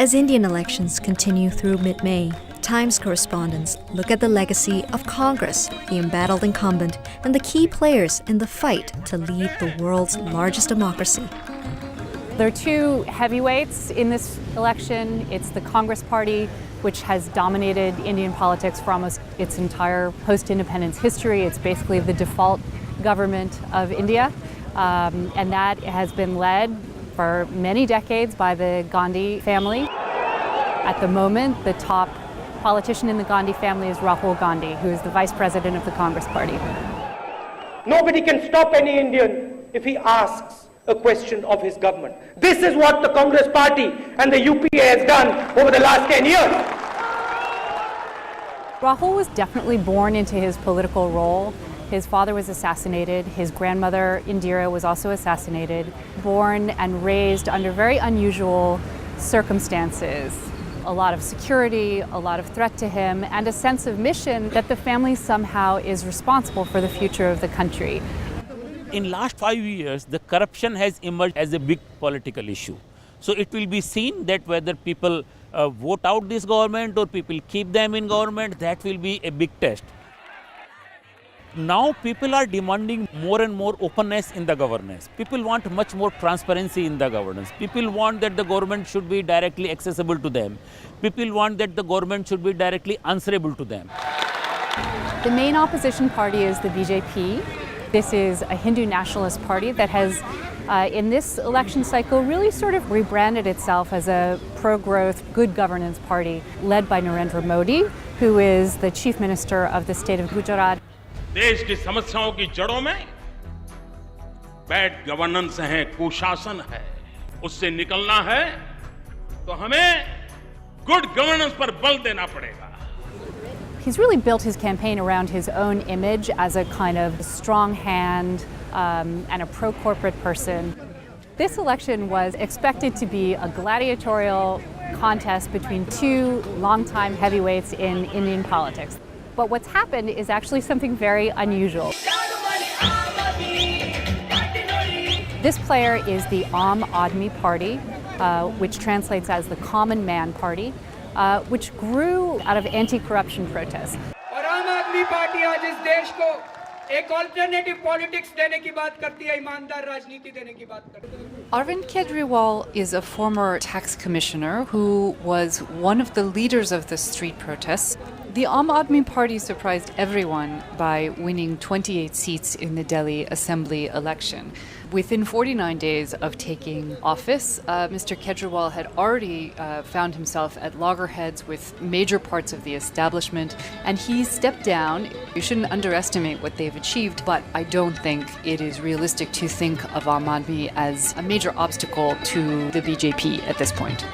As Indian elections continue through mid-May, Times correspondents look at the legacy of Congress, the embattled incumbent, and the key players in the fight to lead the world's largest democracy. There are two heavyweights in this election. It's the Congress Party, which has dominated Indian politics for almost its entire post-independence history. It's basically the default government of India, and that has been led for many decades by the Gandhi family. At the moment, the top politician in the Gandhi family is Rahul Gandhi, who is the vice president of the Congress Party. Nobody can stop any Indian if he asks a question of his government. This is what the Congress Party and the UPA has done over the last 10 years. Rahul was definitely born into his political role. His father was assassinated. His grandmother, Indira, was also assassinated. Born and raised under very unusual circumstances. A lot of security, a lot of threat to him, and a sense of mission that the family somehow is responsible for the future of the country. In last 5 years, the corruption has emerged as a big political issue. So it will be seen that whether people vote out this government or people keep them in government, that will be a big test. Now people are demanding more and more openness in the governance. People want much more transparency in the governance. People want that the government should be directly accessible to them. People want that the government should be directly answerable to them. The main opposition party is the BJP. This is a Hindu nationalist party that has, in this election cycle, really sort of rebranded itself as a pro-growth, good governance party led by Narendra Modi, who is the chief minister of the state of Gujarat. देश की समस्याओं की जड़ों में bad governance है, कुशासन है, उससे निकलना है तो हमें गुड गवर्नेंस पर बल देना पड़ेगा. He's really built his campaign around his own image as a kind of strong hand and a pro-corporate person. This election was expected to be a gladiatorial contest between two longtime heavyweights in Indian politics. But what's happened is actually something very unusual. This player is the Aam Aadmi Party, which translates as the Common Man Party, which grew out of anti-corruption protests. और आम आदमी party आज इस देश को एक alternative politics देने की बात करती है, ईमानदार राजनीति देने की बात करती है. Arvind Kejriwal is a former tax commissioner who was one of the leaders of the street protests. The Aam Aadmi Party surprised everyone by winning 28 seats in the Delhi Assembly election. Within 49 days of taking office, Mr. Kejriwal had already found himself at loggerheads with major parts of the establishment, and he stepped down. You shouldn't underestimate what they've achieved, but I don't think it is realistic to think of Aam Aadmi as a major obstacle to the BJP at this point.